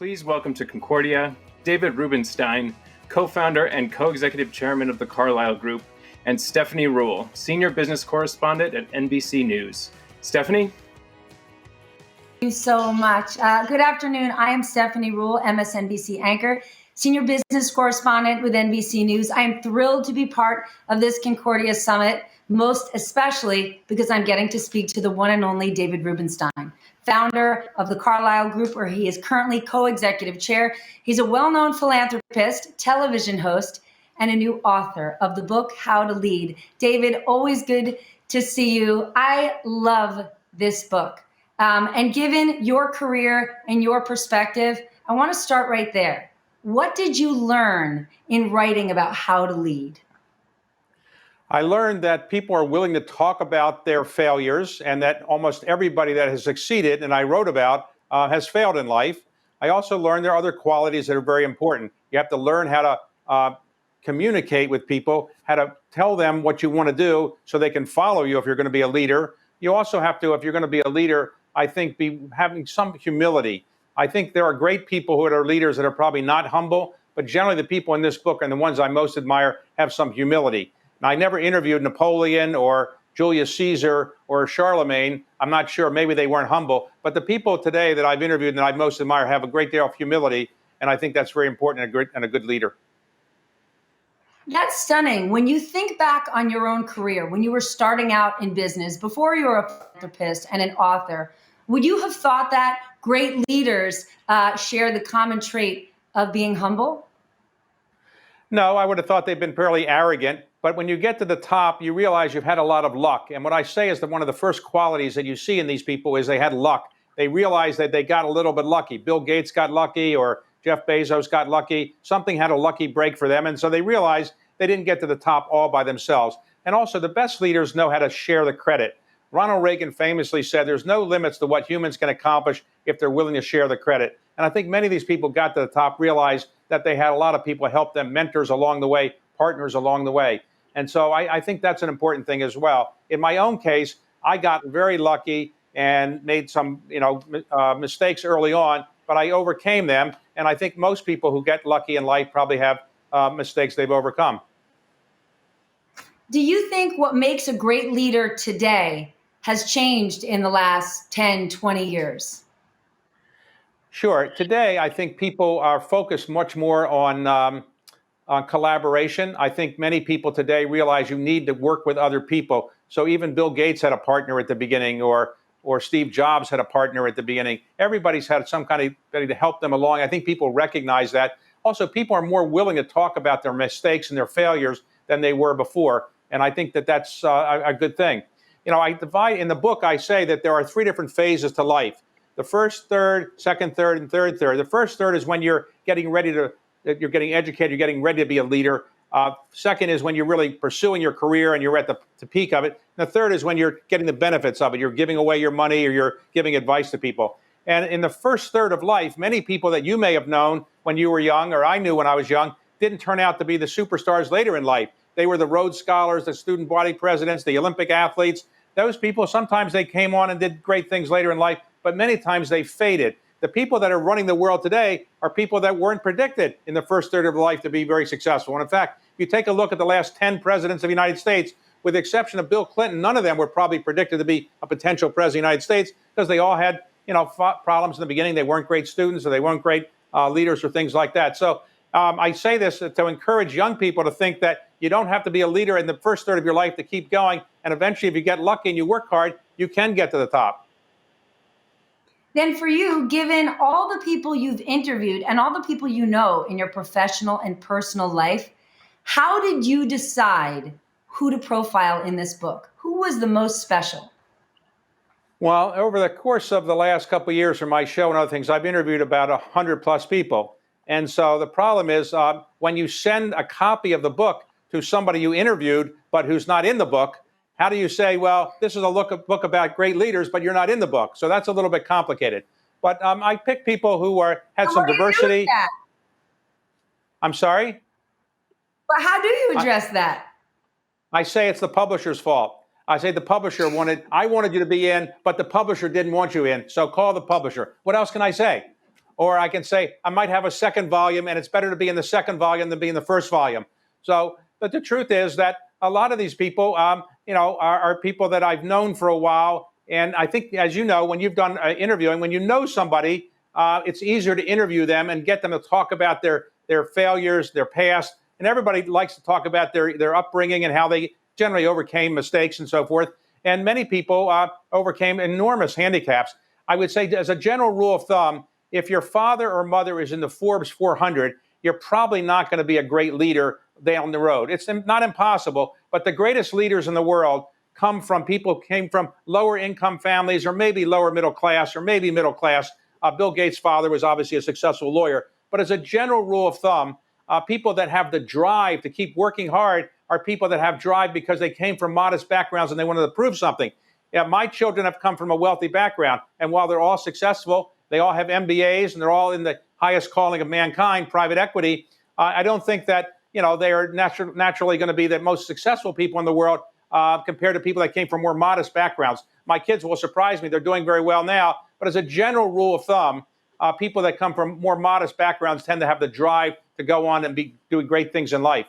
Please welcome to Concordia, David Rubenstein, co-founder and co-executive chairman of the Carlyle Group, and Stephanie Ruhle, senior business correspondent at NBC News. Stephanie? Thank you so much. Good afternoon. I am Stephanie Ruhle, MSNBC anchor, senior business correspondent with NBC News. I am thrilled to be part of this Concordia Summit, most especially because I'm getting to speak to the one and only David Rubenstein, founder of the Carlyle Group, where he is currently co-executive chair. He's a well-known philanthropist, television host, and a new author of the book, How to Lead. David, always good to see you. I love this book. And given your career and your perspective, I want to start right there. What did you learn in writing about how to lead? I learned that people are willing to talk about their failures and that almost everybody that has succeeded, and I wrote about, has failed in life. I also learned there are other qualities that are very important. You have to learn how to communicate with people, how to tell them what you want to do so they can follow you if you're going to be a leader. You also have to, if you're going to be a leader, I think be having some humility. I think there are great people who are leaders that are probably not humble, but generally the people in this book and the ones I most admire have some humility. Now, I never interviewed Napoleon or Julius Caesar or Charlemagne. I'm not sure, maybe they weren't humble, but the people today that I've interviewed and I most admire have a great deal of humility, and I think that's very important and a good leader. That's stunning. When you think back on your own career, when you were starting out in business, before you were a philanthropist and an author, would you have thought that great leaders share the common trait of being humble? No, I would have thought they've been fairly arrogant. But when you get to the top, you realize you've had a lot of luck. And what I say is that one of the first qualities that you see in these people is they had luck. They realized that they got a little bit lucky. Bill Gates got lucky, or Jeff Bezos got lucky. Something had a lucky break for them. And so they realized they didn't get to the top all by themselves. And also, the best leaders know how to share the credit. Ronald Reagan famously said there's no limits to what humans can accomplish if they're willing to share the credit. And I think many of these people got to the top, realized that they had a lot of people help them, mentors along the way, partners along the way. And so I think that's an important thing as well. In my own case, I got very lucky and made some mistakes early on, but I overcame them. And I think most people who get lucky in life probably have mistakes they've overcome. Do you think what makes a great leader today has changed in the last 10, 20 years? Sure. Today, I think people are focused much more on collaboration. I think many people today realize you need to work with other people. So even Bill Gates had a partner at the beginning, or Steve Jobs had a partner at the beginning. Everybody's had some kind of ability to help them along. I think people recognize that. Also, people are more willing to talk about their mistakes and their failures than they were before. And I think that that's a good thing. I divide in the book, I say that there are three different phases to life. The first third, second third, and third third. The first third is when you're getting ready to, you're getting educated, you're getting ready to be a leader. Second is when you're really pursuing your career and you're at the peak of it. And the third is when you're getting the benefits of it. You're giving away your money or you're giving advice to people. And in the first third of life, many people that you may have known when you were young, or I knew when I was young, didn't turn out to be the superstars later in life. They were the Rhodes Scholars, the student body presidents, the Olympic athletes. Those people, sometimes they came on and did great things later in life, but many times they faded. The people that are running the world today are people that weren't predicted in the first third of life to be very successful. And in fact, if you take a look at the last 10 presidents of the United States, with the exception of Bill Clinton, none of them were probably predicted to be a potential president of the United States because they all had, problems in the beginning. They weren't great students or they weren't great leaders or things like that. So I say this to encourage young people to think that you don't have to be a leader in the first third of your life to keep going. And eventually, if you get lucky and you work hard, you can get to the top. Then for you, given all the people you've interviewed and all the people you know in your professional and personal life, how did you decide who to profile in this book? Who was the most special? Well, over the course of the last couple of years for my show and other things, I've interviewed about 100 plus people. And so the problem is when you send a copy of the book to somebody you interviewed, but who's not in the book, how do you say, well, this is a book about great leaders, but you're not in the book? So that's a little bit complicated. But I picked people who had some diversity. I'm sorry? But how do you address that? I say it's the publisher's fault. I say the publisher I wanted you to be in, but the publisher didn't want you in. So call the publisher. What else can I say? Or I can say I might have a second volume, and it's better to be in the second volume than be in the first volume. So, but the truth is that a lot of these people, are people that I've known for a while. And I think, as you know, when you've done interviewing, when you know somebody, it's easier to interview them and get them to talk about their failures, their past. And everybody likes to talk about their upbringing and how they generally overcame mistakes and so forth. And many people overcame enormous handicaps. I would say, as a general rule of thumb, if your father or mother is in the Forbes 400, you're probably not going to be a great leader down the road. It's not impossible, but the greatest leaders in the world come from people who came from lower income families, or maybe lower middle class, or maybe middle class. Bill Gates' father was obviously a successful lawyer. But as a general rule of thumb, people that have the drive to keep working hard are people that have drive because they came from modest backgrounds and they wanted to prove something. Yeah, my children have come from a wealthy background, and while they're all successful, they all have MBAs, and they're all in the highest calling of mankind, private equity. I don't think that they are naturally going to be the most successful people in the world compared to people that came from more modest backgrounds. My kids will surprise me; they're doing very well now. But as a general rule of thumb, people that come from more modest backgrounds tend to have the drive to go on and be doing great things in life.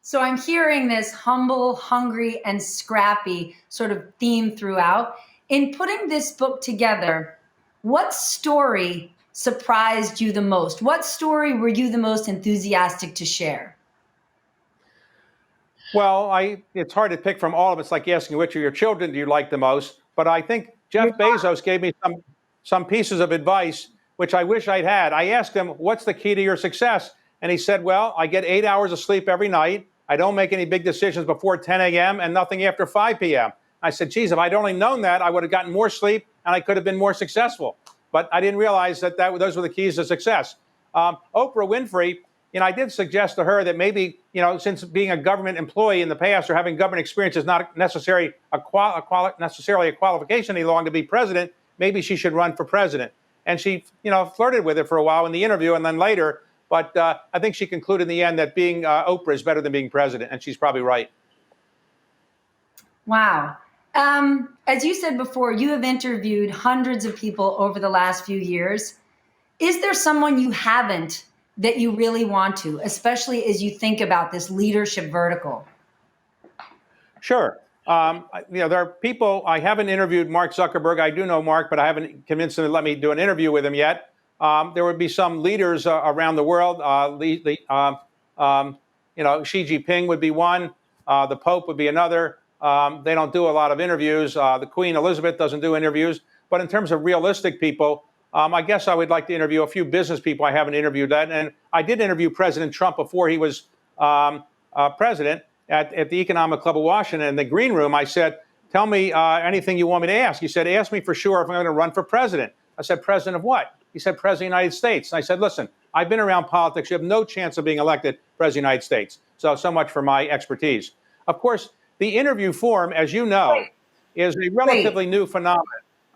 So I'm hearing this humble, hungry, and scrappy sort of theme throughout. In putting this book together, what story surprised you the most? What story were you the most enthusiastic to share? Well, it's hard to pick from all of it. It's like asking which of your children do you like the most. But I think Jeff Bezos gave me some pieces of advice, which I wish I'd had. I asked him, what's the key to your success? And he said, well, I get 8 hours of sleep every night. I don't make any big decisions before 10 a.m. and nothing after 5 p.m. I said, geez, if I'd only known that, I would have gotten more sleep and I could have been more successful. But I didn't realize that those were the keys to success. Oprah Winfrey, I did suggest to her that maybe, since being a government employee in the past or having government experience is not necessarily a qualification any longer to be president, maybe she should run for president. And she, flirted with it for a while in the interview and then later. But I think she concluded in the end that being Oprah is better than being president. And she's probably right. Wow. As you said before, you have interviewed hundreds of people over the last few years. Is there someone you haven't that you really want to, especially as you think about this leadership vertical? Sure. There are people, I haven't interviewed Mark Zuckerberg. I do know Mark, but I haven't convinced him to let me do an interview with him yet. There would be some leaders around the world. Xi Jinping would be one. The Pope would be another. They don't do a lot of interviews. The Queen Elizabeth doesn't do interviews. But in terms of realistic people, I guess I would like to interview a few business people I haven't interviewed yet. And I did interview President Trump before he was president at the Economic Club of Washington. In the green room, I said, tell me anything you want me to ask. He said, ask me for sure if I'm going to run for president. I said, president of what? He said, president of the United States. And I said, listen, I've been around politics. You have no chance of being elected president of the United States. So much for my expertise. Of course, the interview form, as you know, is a relatively new phenomenon.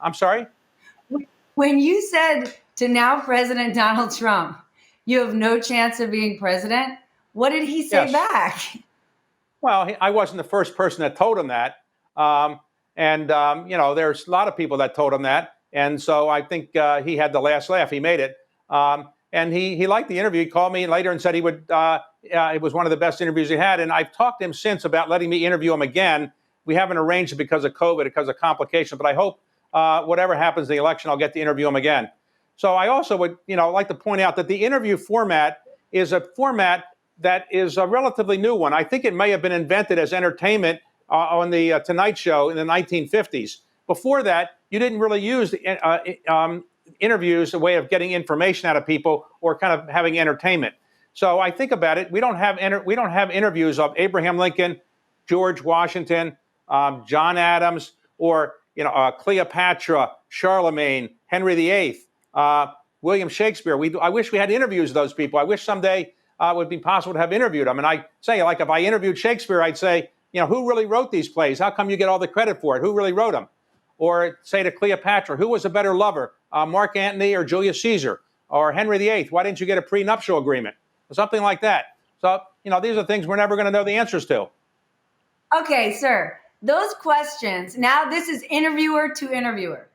I'm sorry? When you said to now President Donald Trump, you have no chance of being president, what did he say back? Well, I wasn't the first person that told him that. There's a lot of people that told him that. And so I think he had the last laugh. He made it. And he liked the interview. He called me later and said he would. It was one of the best interviews he had. And I've talked to him since about letting me interview him again. We haven't arranged it because of COVID, because of complications. But I hope whatever happens in the election, I'll get to interview him again. So I also would, like to point out that the interview format is a format that is a relatively new one. I think it may have been invented as entertainment on the Tonight Show in the 1950s. Before that, you didn't really use interviews, a way of getting information out of people or kind of having entertainment. So I think about it. We don't have interviews of Abraham Lincoln, George Washington, John Adams, or Cleopatra, Charlemagne, Henry VIII, William Shakespeare. I wish we had interviews of those people. I wish someday it would be possible to have interviewed them. And I say, like, if I interviewed Shakespeare, I'd say, who really wrote these plays? How come you get all the credit for it? Who really wrote them? Or say to Cleopatra, who was a better lover, Mark Antony or Julius Caesar? Or Henry VIII, why didn't you get a prenuptial agreement? Or something like that. So, these are things we're never going to know the answers to. Okay, sir. Those questions, now this is interviewer to interviewer,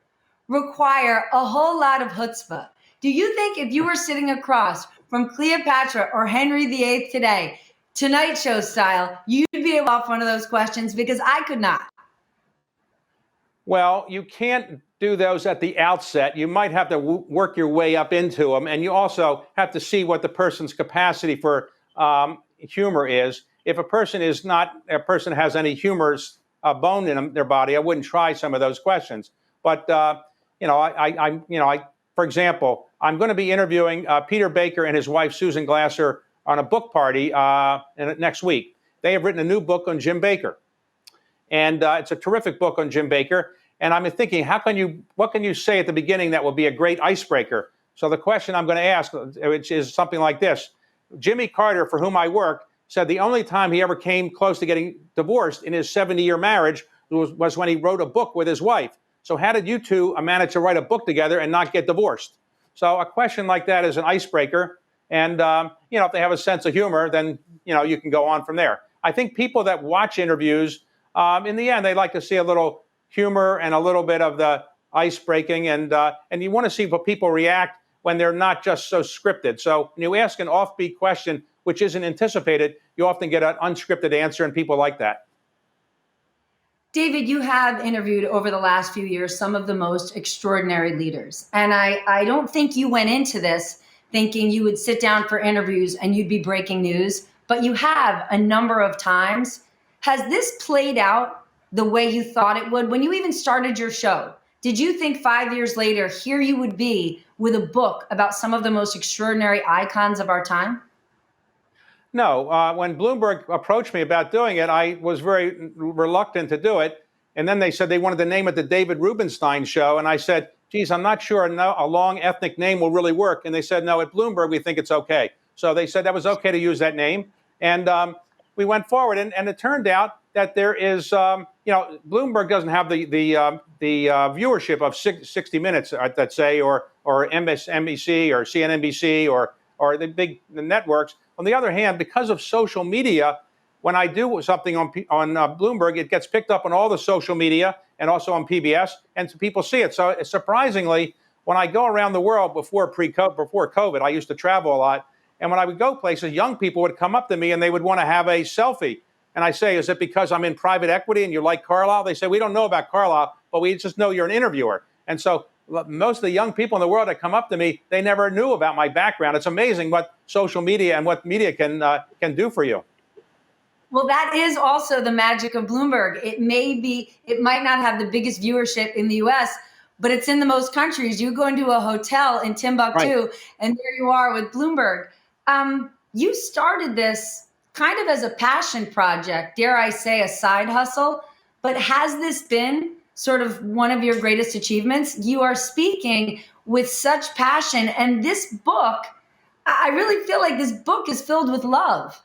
require a whole lot of chutzpah. Do you think if you were sitting across from Cleopatra or Henry VIII today, Tonight Show style, you'd be able to off one of those questions? Because I could not. Well, you can't do those at the outset. You might have to work your way up into them. And you also have to see what the person's capacity for humor is. If a person has any humorous bone in their body, I wouldn't try some of those questions. But, for example, I'm going to be interviewing Peter Baker and his wife, Susan Glasser, on a book party next week. They have written a new book on Jim Baker. And it's a terrific book on Jim Baker. And I'm thinking, what can you say at the beginning that will be a great icebreaker? So the question I'm going to ask, which is something like this. Jimmy Carter, for whom I work, said the only time he ever came close to getting divorced in his 70-year marriage was when he wrote a book with his wife. So how did you two manage to write a book together and not get divorced? So a question like that is an icebreaker. And, if they have a sense of humor, then, you can go on from there. I think people that watch interviews, in the end, they like to see a little humor and a little bit of the ice breaking. And you want to see how people react when they're not just so scripted. So when you ask an offbeat question, which isn't anticipated, you often get an unscripted answer, and people like that. David, you have interviewed over the last few years some of the most extraordinary leaders. And I don't think you went into this thinking you would sit down for interviews and you'd be breaking news, but you have a number of times. Has this played out the way you thought it would? When you even started your show, did you think 5 years later, here you would be with a book about some of the most extraordinary icons of our time? No. When Bloomberg approached me about doing it, I was very reluctant to do it. And then they said they wanted to name it the David Rubenstein Show. And I said, geez, I'm not sure a long ethnic name will really work. And they said, no, at Bloomberg, we think it's okay. So they said that was okay to use that name. And we went forward. And it turned out that there is, Bloomberg doesn't have the viewership of 60 Minutes, let's say, or MSNBC or CNNBC or the networks. On the other hand, because of social media, when I do something on Bloomberg, it gets picked up on all the social media and also on PBS, and people see it. So surprisingly, when I go around the world before COVID, I used to travel a lot. And when I would go places, young people would come up to me and they would want to have a selfie. And I say, is it because I'm in private equity and you like Carlyle? They say, we don't know about Carlyle, but we just know you're an interviewer. And so most of the young people in the world that come up to me, they never knew about my background. It's amazing what social media and what media can do for you. Well, that is also the magic of Bloomberg. It might not have the biggest viewership in the US, but it's in the most countries. You go into a hotel in Timbuktu, right, and there you are with Bloomberg. You started this kind of as a passion project, dare I say a side hustle, but has this been sort of one of your greatest achievements? You are speaking with such passion, and this book, I really feel like this book is filled with love.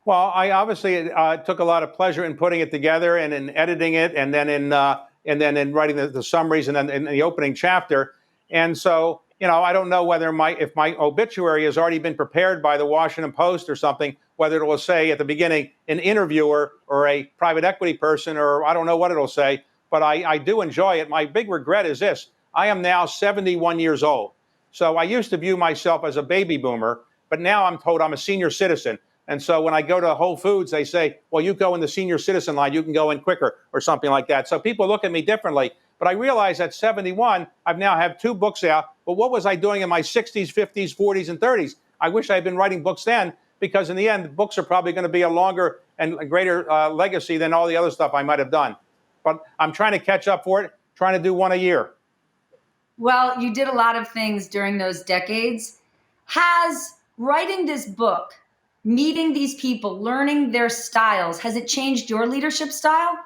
Well, I obviously took a lot of pleasure in putting it together and in editing it, and then in writing the summaries, and then in the opening chapter. And so, I don't know whether if my obituary has already been prepared by the Washington Post or something, whether it will say at the beginning an interviewer or a private equity person, or I don't know what it'll say, but I do enjoy it. My big regret is this. I am now 71 years old. So I used to view myself as a baby boomer, but now I'm told I'm a senior citizen. And so when I go to Whole Foods, they say, well, you go in the senior citizen line, you can go in quicker or something like that. So people look at me differently. But I realize at 71, I've now have 2 books out. But what was I doing in my 60s, 50s, 40s, and 30s? I wish I had been writing books then, because in the end, books are probably going to be a longer and a greater legacy than all the other stuff I might have done. But I'm trying to catch up for it, trying to do one a year. Well, you did a lot of things during those decades. Has writing this book, meeting these people, learning their styles, has it changed your leadership style?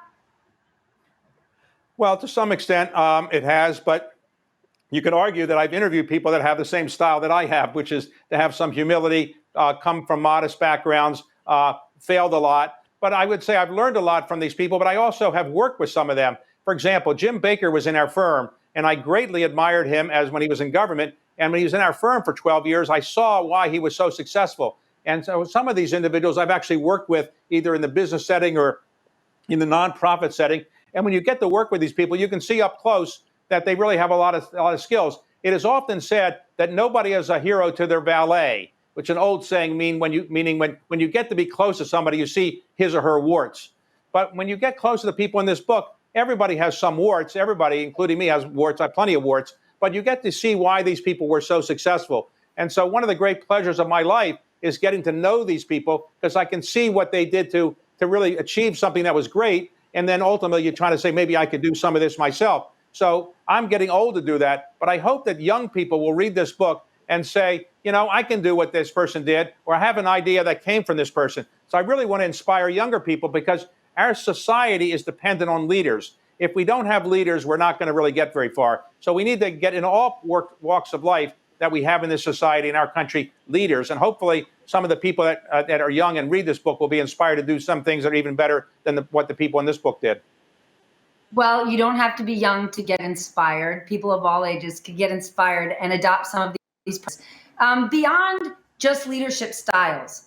Well, to some extent, it has, but you could argue that I've interviewed people that have the same style that I have, which is to have some humility, come from modest backgrounds, failed a lot. But I would say I've learned a lot from these people, but I also have worked with some of them. For example, Jim Baker was in our firm, and I greatly admired him as when he was in government. And when he was in our firm for 12 years, I saw why he was so successful. And so some of these individuals I've actually worked with either in the business setting or in the nonprofit setting. And when you get to work with these people, you can see up close that they really have a lot of skills. It is often said that nobody is a hero to their valet, which is an old saying meaning when you get to be close to somebody, you see his or her warts. But when you get close to the people in this book, everybody has some warts. Everybody, including me, has warts. I have plenty of warts. But you get to see why these people were so successful. And so one of the great pleasures of my life is getting to know these people, because I can see what they did to really achieve something that was great. And then ultimately you're trying to say, maybe I could do some of this myself. So I'm getting old to do that. But I hope that young people will read this book and say, I can do what this person did, or I have an idea that came from this person. So I really want to inspire younger people, because our society is dependent on leaders. If we don't have leaders, we're not going to really get very far. So we need to get in all walks of life that we have in this society, in our country, leaders. And hopefully some of the people that are young and read this book will be inspired to do some things that are even better than what the people in this book did. Well, you don't have to be young to get inspired. People of all ages can get inspired and adopt some of these. Beyond just leadership styles,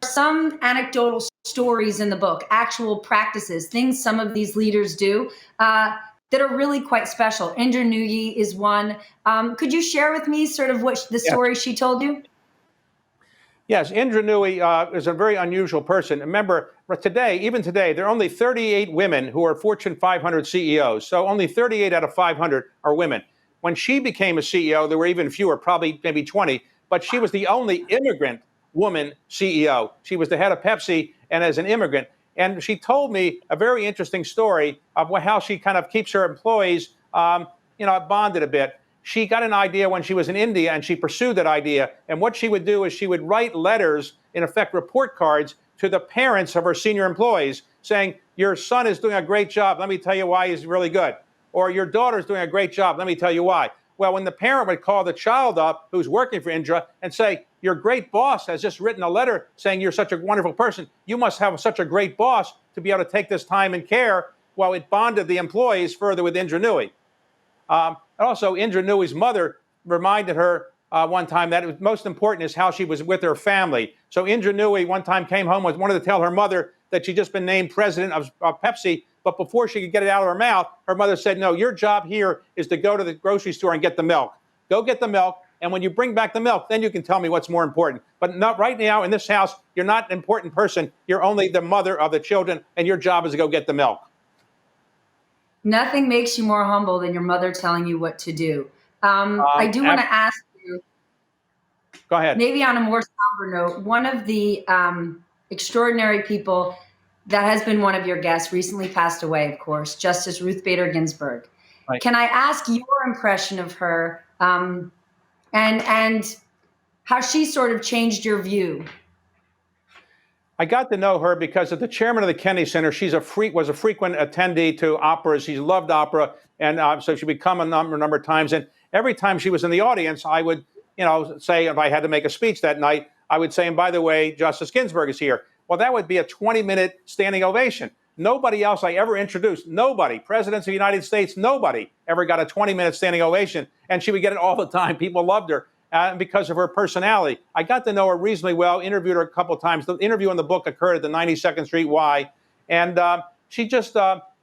some anecdotal stories in the book, actual practices, things some of these leaders do that are really quite special. Indra Nooyi is one. Could you share with me sort of what the story she told you? Yes, Indra Nooyi is a very unusual person. Remember, even today, there are only 38 women who are Fortune 500 CEOs. So only 38 out of 500 are women. When she became a CEO, there were even fewer, probably maybe 20. But she was the only immigrant woman CEO. She was the head of Pepsi and as an immigrant. And she told me a very interesting story of how she kind of keeps her employees, bonded a bit. She got an idea when she was in India, and she pursued that idea. And what she would do is she would write letters, in effect, report cards to the parents of her senior employees saying, your son is doing a great job. Let me tell you why he's really good. Or your daughter's doing a great job. Let me tell you why. Well, when the parent would call the child up who's working for Indra and say, your great boss has just written a letter saying you're such a wonderful person, you must have such a great boss to be able to take this time and care. Well, it bonded the employees further with Indra Nooyi. Also, Indra Nooyi's mother reminded her one time that it was most important is how she was with her family. So Indra Nooyi one time came home and wanted to tell her mother that she'd just been named president of Pepsi. But before she could get it out of her mouth, her mother said, no, your job here is to go to the grocery store and get the milk. Go get the milk. And when you bring back the milk, then you can tell me what's more important. But not right now in this house, you're not an important person. You're only the mother of the children, and your job is to go get the milk. Nothing makes you more humble than your mother telling you what to do. I do want to ask you, go ahead. Maybe on a more somber note, one of the extraordinary people that has been one of your guests recently passed away, of course, Justice Ruth Bader Ginsburg. Right. Can I ask your impression of her and how she sort of changed your view? I got to know her because as the chairman of the Kennedy Center, was a frequent attendee to operas. She loved opera, and so she would come a number of times. And every time she was in the audience, I would, say if I had to make a speech that night, I would say, and by the way, Justice Ginsburg is here. Well, that would be a 20-minute standing ovation. Nobody else I ever introduced, nobody, presidents of the United States, nobody ever got a 20-minute standing ovation. And she would get it all the time. People loved her. Because of her personality. I got to know her reasonably well, interviewed her a couple of times. The interview in the book occurred at the 92nd Street Y. And she just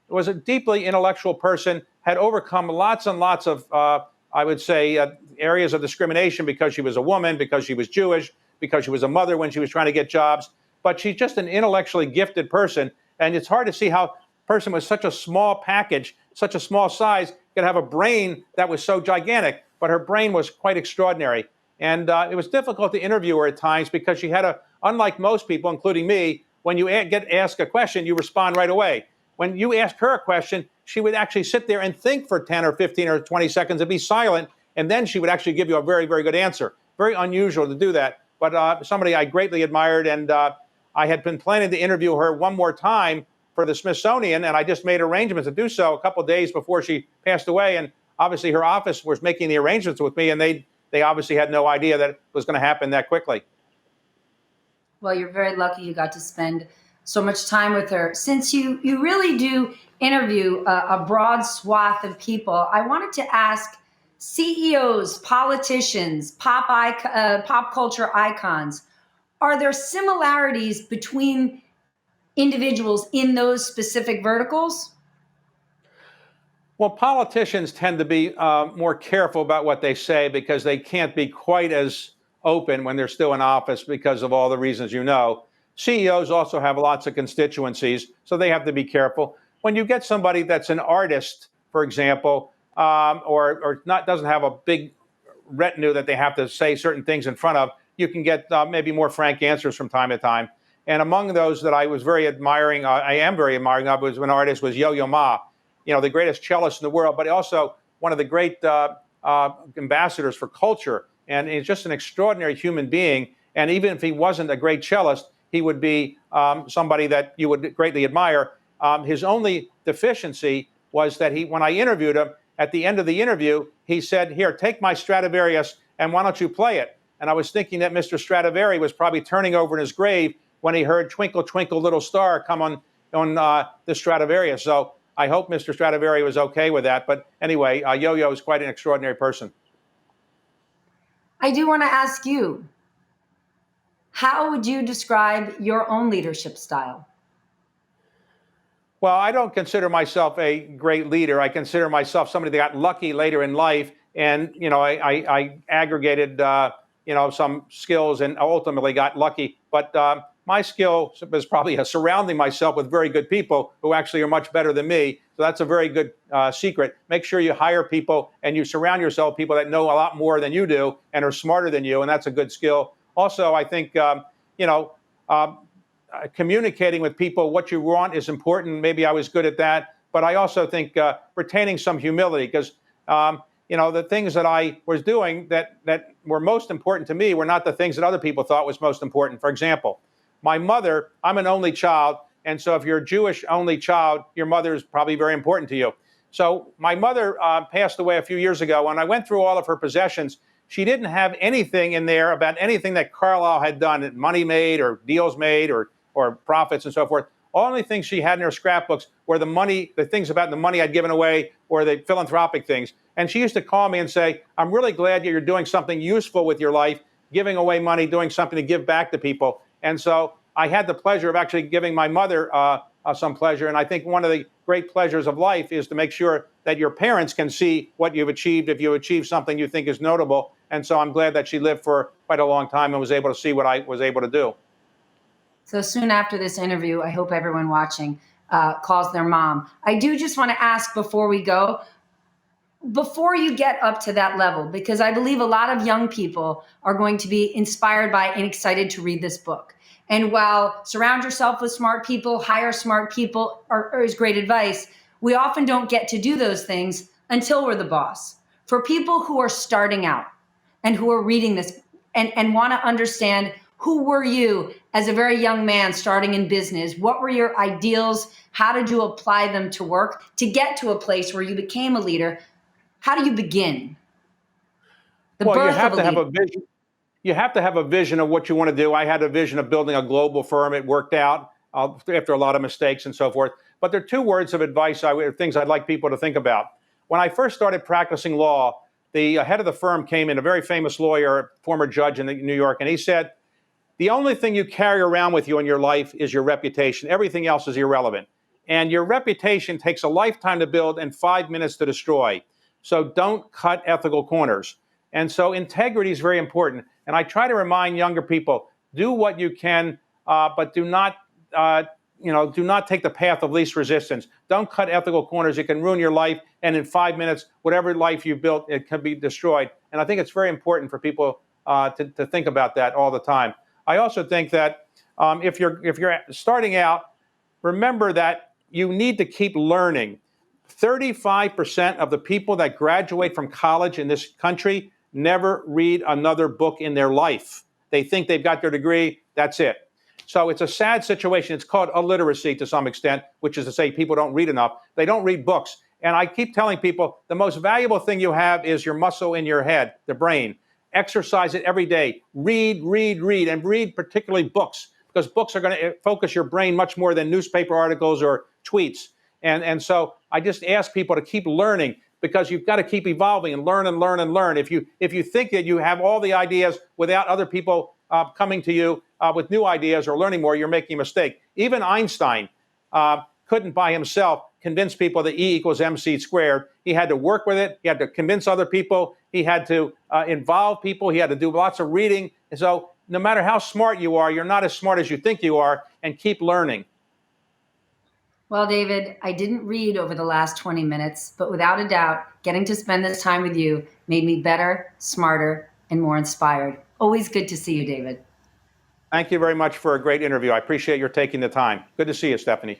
was a deeply intellectual person, had overcome lots and lots of, I would say, areas of discrimination because she was a woman, because she was Jewish, because she was a mother when she was trying to get jobs. But she's just an intellectually gifted person. And it's hard to see how a person with such a small package, such a small size, could have a brain that was so gigantic. But her brain was quite extraordinary. And it was difficult to interview her at times because she had unlike most people, including me, when you get asked a question, you respond right away. When you ask her a question, she would actually sit there and think for 10 or 15 or 20 seconds and be silent. And then she would actually give you a very, very good answer. Very unusual to do that. But somebody I greatly admired. And I had been planning to interview her one more time for the Smithsonian. And I just made arrangements to do so a couple of days before she passed away. And obviously, her office was making the arrangements with me, and they obviously had no idea that it was going to happen that quickly. Well, you're very lucky you got to spend so much time with her. Since you really do interview a broad swath of people, I wanted to ask CEOs, politicians, pop culture icons, are there similarities between individuals in those specific verticals? Well, politicians tend to be more careful about what they say because they can't be quite as open when they're still in office because of all the reasons you know. CEOs also have lots of constituencies, so they have to be careful. When you get somebody that's an artist, for example, or not doesn't have a big retinue that they have to say certain things in front of, you can get maybe more frank answers from time to time. And among those that I was very admiring, I am very admiring of, was an artist was Yo-Yo Ma, the greatest cellist in the world, but also one of the great ambassadors for culture. And he's just an extraordinary human being. And even if he wasn't a great cellist, he would be somebody that you would greatly admire. His only deficiency was that when I interviewed him, at the end of the interview, he said, "Here, take my Stradivarius, and why don't you play it?" And I was thinking that Mr. Stradivari was probably turning over in his grave when he heard "Twinkle, Twinkle, Little Star" come on the Stradivarius. So I hope Mr. Stradivari was okay with that. But anyway, Yo-Yo is quite an extraordinary person. I do want to ask you, how would you describe your own leadership style? Well, I don't consider myself a great leader. I consider myself somebody that got lucky later in life. And, I aggregated, some skills and ultimately got lucky. But my skill is probably surrounding myself with very good people who actually are much better than me. So that's a very good secret. Make sure you hire people and you surround yourself with people that know a lot more than you do and are smarter than you. And that's a good skill. Also, I think, communicating with people what you want is important. Maybe I was good at that. But I also think retaining some humility, because the things that I was doing that were most important to me were not the things that other people thought was most important. For example, my mother, I'm an only child. And so if you're a Jewish only child, your mother is probably very important to you. So my mother passed away a few years ago. When I went through all of her possessions, she didn't have anything in there about anything that Carlyle had done, money made or deals made or profits and so forth. Only things she had in her scrapbooks were the things about the money I'd given away or the philanthropic things. And she used to call me and say, "I'm really glad that you're doing something useful with your life, giving away money, doing something to give back to people." And so I had the pleasure of actually giving my mother some pleasure. And I think one of the great pleasures of life is to make sure that your parents can see what you've achieved if you achieve something you think is notable. And so I'm glad that she lived for quite a long time and was able to see what I was able to do. So soon after this interview, I hope everyone watching calls their mom. I do just want to ask before we go, before you get up to that level, because I believe a lot of young people are going to be inspired by and excited to read this book. And while surround yourself with smart people, hire smart people is great advice, we often don't get to do those things until we're the boss. For people who are starting out and who are reading this and want to understand, who were you as a very young man starting in business? What were your ideals? How did you apply them to work to get to a place where you became a leader? How do you begin? Well, you have to have a vision. You have to have a vision of what you want to do. I had a vision of building a global firm. It worked out after a lot of mistakes and so forth. But there are two words of advice, things I'd like people to think about. When I first started practicing law, the head of the firm came in, a very famous lawyer, former judge in New York, and he said, "The only thing you carry around with you in your life is your reputation. Everything else is irrelevant. And your reputation takes a lifetime to build and 5 minutes to destroy. So don't cut ethical corners." And so integrity is very important. And I try to remind younger people, do what you can, but do not take the path of least resistance. Don't cut ethical corners. It can ruin your life. And in 5 minutes, whatever life you built, it can be destroyed. And I think it's very important for people to think about that all the time. I also think that if you're starting out, remember that you need to keep learning. 35% of the people that graduate from college in this country never read another book in their life. They think they've got their degree, that's it. So it's a sad situation. It's called illiteracy to some extent, which is to say people don't read enough. They don't read books. And I keep telling people the most valuable thing you have is your muscle in your head, the brain. Exercise it every day. Read, and read particularly books, because books are going to focus your brain much more than newspaper articles or tweets. And so I just ask people to keep learning, because you've got to keep evolving and learn and learn and learn. If you think that you have all the ideas without other people coming to you with new ideas or learning more, you're making a mistake. Even Einstein couldn't by himself convince people that E equals MC squared. He had to work with it. He had to convince other people. He had to involve people. He had to do lots of reading. And so no matter how smart you are, you're not as smart as you think you are, and keep learning. Well, David, I didn't read over the last 20 minutes, but without a doubt, getting to spend this time with you made me better, smarter, and more inspired. Always good to see you, David. Thank you very much for a great interview. I appreciate your taking the time. Good to see you, Stephanie.